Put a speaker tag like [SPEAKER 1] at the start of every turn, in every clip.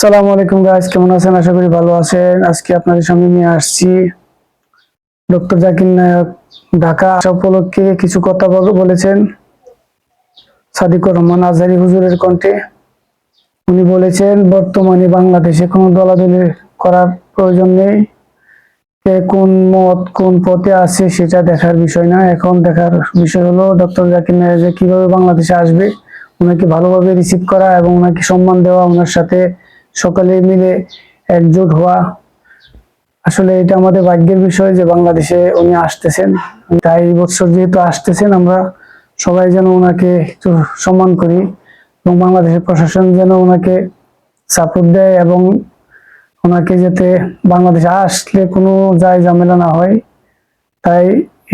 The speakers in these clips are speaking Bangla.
[SPEAKER 1] আসসালামু আলাইকুম গাইস, কেমন আছেন? আশা করি ভালো আছেন। আজকে আপনাদের সামনে নিয়ে আসছি ডক্টর জাকির নায়েক ঢাকা আসা উপলক্ষে কিছু কথা বলেছেন সাদিকুর রহমান আজহারী হুজুরের কণ্ঠে। উনি বলেছেন, বর্তমানে বাংলাদেশে কোনো দলাদলি করার প্রয়োজন নেই। কে কোন মত কোন পথে আছে সেটা দেখার বিষয় না। এখন দেখার বিষয় হলো ডক্টর জাকির নায়েক যে কিভাবে বাংলাদেশে আসবে, ওনাকে ভালোভাবে রিসিভ করা এবং ওনাকে সম্মান দেওয়া, ওনার সাথে সকলে মিলে একজোট হওয়া। আসলে এটা আমাদের ভাগ্যের বিষয় যে বাংলাদেশে উনি আসতেছেন। তাই এই বছর যেহেতু আসতেছেন, আমরা সবাই যেন ওনাকে একটু সম্মান করি এবং বাংলাদেশের প্রশাসন যেন ওনাকে সাপোর্ট দেয় এবং ওনাকে যাতে বাংলাদেশে আসলে কোনো যায় ঝামেলা না হয়। তাই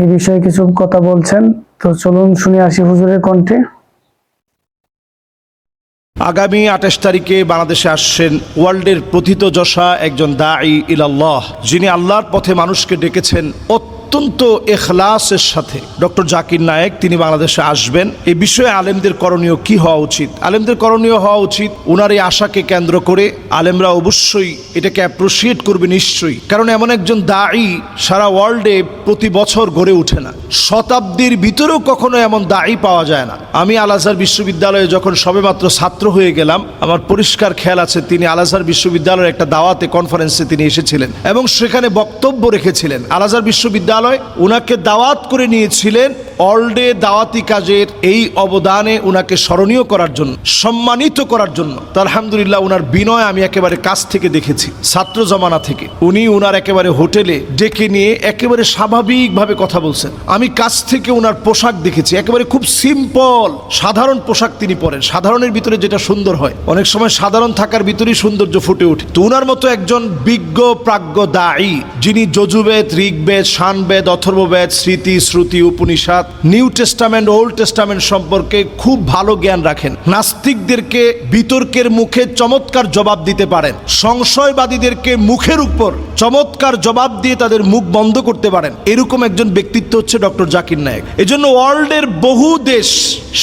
[SPEAKER 1] এই বিষয়ে কিছু কথা বলছেন। তো চলুন শুনে আসি হুজুরের কণ্ঠে।
[SPEAKER 2] আগামী ২৮ তারিখে বাংলাদেশে আসছেন ওয়ার্ল্ডের প্রথিতযশা একজন দাঈ ইলাল্লাহ, যিনি আল্লাহর পথে মানুষকে ডেকেছেন অত্যন্ত ইখলাসের সাথে। ডক্টর জাকির নায়েক তিনি বাংলাদেশে আসবেন। এই বিষয়ে আলেমদের করণীয় কি হওয়া উচিত? আলেমদের করণীয় হওয়া উচিত, ওনার এই আশাকে কেন্দ্র করে আলেমরা অবশ্যই এটাকে অ্যাপ্রিশিয়েট করবে নিশ্চয়ই। কারণ এমন একজন দাঈ সারা ওয়ার্ল্ডে প্রতি বছর গড়ে ওঠে না, শতাব্দীর ভিতরেও কখনো এমন দাঈ পাওয়া যায় না। আমি আল আজহার বিশ্ববিদ্যালয়ে যখন সবেমাত্র ছাত্র হয়ে গেলাম, আমার পরিষ্কার খেয়াল আছে তিনি আল আজহার বিশ্ববিদ্যালয়ের একটা দাওয়াতে কনফারেন্সে তিনি এসেছিলেন এবং সেখানে বক্তব্য রেখেছিলেন। আল আজহার বিশ্ববিদ্যালয় উনাকে দাওয়াত করে নিয়েছিলেন ওয়ার্ল্ডে দাওয়াতি কাজের এই অবদানে উনাকে স্মরণীয় করার জন্য, সম্মানিত করার জন্য। তো আলহামদুলিল্লাহ, উনার বিনয় আমি একেবারে কাছ থেকে দেখেছি, ছাত্র জমানা থেকে। উনি উনার একেবারে হোটেলে ডেকে নিয়ে একেবারে স্বাভাবিকভাবে কথা বলছেন। আমি কাছ থেকে উনার পোশাক দেখেছি, একেবারে খুব সিম্পল সাধারণ পোশাক তিনি পরেন। সাধারণের ভিতরে যেটা সুন্দর হয়, অনেক সময় সাধারণ থাকার ভিতরেই সৌন্দর্য ফুটে ওঠে। তো উনার মতো একজন বিজ্ঞ প্রাজ্ঞ দাঈ, যিনি যজুবেদ, ঋগ্বেদ, শানবেদ, Atharvaveda, Smriti, Shruti, Upanishad, New Testament, Old Testament সম্পর্কে খুব ভালো জ্ঞান রাখেন, নাস্তিকদেরকে বিতর্কের মুখে চমৎকার জবাব দিতে পারেন, সংশয়বাদীদেরকে মুখের উপর চমৎকার জবাব দিয়ে তাদের মুখ বন্ধ করতে পারেন, এরকম একজন ব্যক্তিত্ব হচ্ছে ডক্টর জাকির নায়েক। এজন্য ওয়ার্ল্ডের বহু দেশ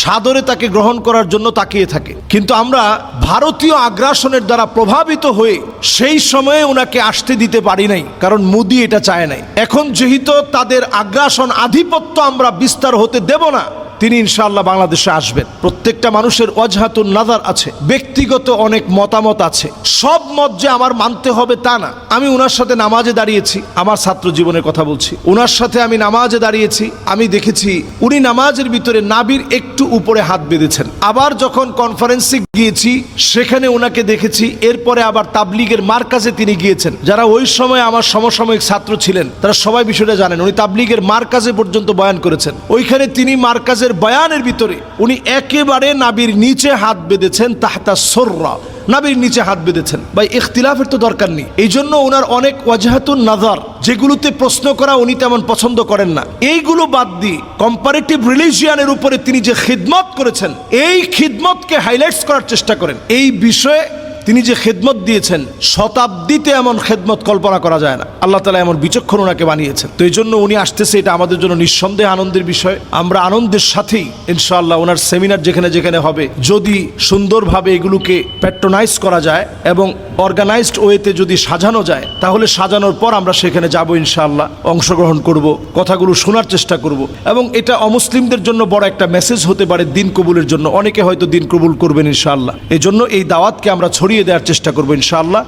[SPEAKER 2] সাদরে তাকে গ্রহণ করার জন্য তাকিয়ে থাকে। কিন্তু আমরা ভারতীয় আগ্রাসনের দ্বারা প্রভাবিত হয়ে সেই সময়ে ওনাকে আসতে দিতে পারি নাই, কারণ মোদি এটা চায় নাই। এখন যেহেতু তাদের আগ্রাসন, আধিপত্য আমরা বিস্তার হতে দেব না, তিনি ইনশাআল্লাহ বাংলাদেশে আসবেন। প্রত্যেকটা মানুষের ওয়াজহাতুন নাজার আছে, ব্যক্তিগত অনেক মতামত আছে। সব মত যে আমার মানতে হবে তা না। আমি ওনার সাথে নামাজে দাঁড়িয়েছি, আমার ছাত্র জীবনের কথা বলছি, ওনার সাথে আমি নামাজে দাঁড়িয়েছি, আমি দেখেছি উনি নামাজের ভিতরে নাভির একটু উপরে হাত বেঁধেছেন। আবার যখন কনফারেন্সে গিয়েছি সেখানে ওনাকে দেখেছি। এরপরে আবার তাবলিগের মারকাজে তিনি গিয়েছেন। যারা ওই সময় আমার সমসাময়িক ছাত্র ছিলেন তারা সবাই বিষয়টা জানেন। উনি তাবলিগের মারকাজে পর্যন্ত বয়ান করেছেন। ওইখানে তিনি মারকাজে বয়ানের ভিতরে উনি একেবারে নাবির নিচে হাত বেঁধেছেন, তাহতা সররা, নাবির নিচে হাত বেঁধেছেন। ভাই, ইখতিলাফের তো দরকার নেই। এই জন্য ওনার অনেক ওয়াজহাতুন নাজার, যেগুলোতে প্রশ্ন করা উনি তেমন পছন্দ করেন না, এইগুলো বাদ দিয়ে কম্পারেটিভ রিলিজিয়ানের উপরে তিনি যে খিদমত করেছেন, এই খিদমতকে হাইলাইটস করার চেষ্টা করেন। এই বিষয়ে তিনি যে খেদমত দিয়েছেন, শতাব্দীতে এমন খেদমত কল্পনা করা যায় না। আল্লাহ তাআলা এমন বিচক্ষণ ওনাকে বানিয়েছেন। তো এই জন্য উনি আসতেছে, এটা আমাদের জন্য নিঃসন্দেহে আনন্দের বিষয়। আমরা আনন্দের সাথেই ইনশাআল্লাহ ওনার সেমিনার যেখানে যেখানে হবে, যদি সুন্দরভাবে এগুলোকে প্যাট্রোনাইজ করা যায় এবং অর্গানাইজড ওয়েতে যদি সাজানো যায়, তাহলে সাজানোর পর আমরা সেখানে যাব ইনশাআল্লাহ, অংশগ্রহণ করব, কথাগুলো শোনার চেষ্টা করব। এবং এটা অমুসলিমদের জন্য বড় একটা মেসেজ হতে পারে দিন কবুলের জন্য। অনেকে হয়তো দিন কবুল করবেন ইনশাআল্লাহ। এই জন্য এই দাওয়াতকে আমরা ছড়িয়ে দেওয়ার চেষ্টা করবো ইনশাআল্লাহ।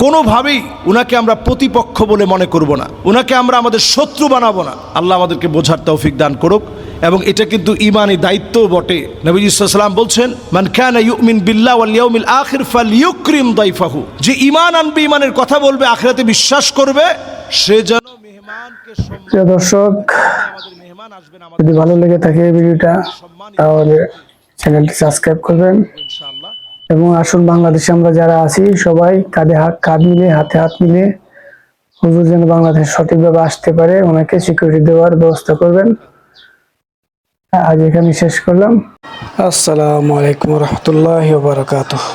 [SPEAKER 2] কোনোভাবেই উনাকে আমরা প্রতিপক্ষ বলে মনে করব না, উনাকে আমরা আমাদের শত্রু বানাবো না। আল্লাহ আমাদেরকে বোঝার তৌফিক দান করুক। এবং এটা কিন্তু ইমানি দায়িত্বও বটে। নবীজি সাল্লাল্লাহু আলাইহি ওয়াসাল্লাম বলছেন, মান কানা ইউমিন বিল্লাহি ওয়াল ইয়াউমিল আখির ফালইউকরিম দাইফাহু, যে ঈমান আনবে, ঈমানের কথা বলবে, আখিরাতে বিশ্বাস করবে, সে যেন মেহমানকে সম্মান।
[SPEAKER 1] প্রিয় দর্শক,
[SPEAKER 2] আমাদের মেহমান আসবেন,
[SPEAKER 1] যদি ভালো লেগে থাকে এই ভিডিওটা, তাহলে চ্যানেলটি সাবস্ক্রাইব করবেন
[SPEAKER 2] ইনশাআল্লাহ।
[SPEAKER 1] এবং আসুন, বাংলাদেশে আমরা যারা আছি সবাই কাঁধ মিলে, হাতে হাত মিলে হুজুর যেন বাংলাদেশ সঠিকভাবে আসতে পারে, ওনাকে সিকিউরিটি দেওয়ার ব্যবস্থা করবেন। আজ এখানে শেষ করলাম। আসসালামু আলাইকুম ওয়া রাহমাতুল্লাহি ওয়া বারাকাতুহু।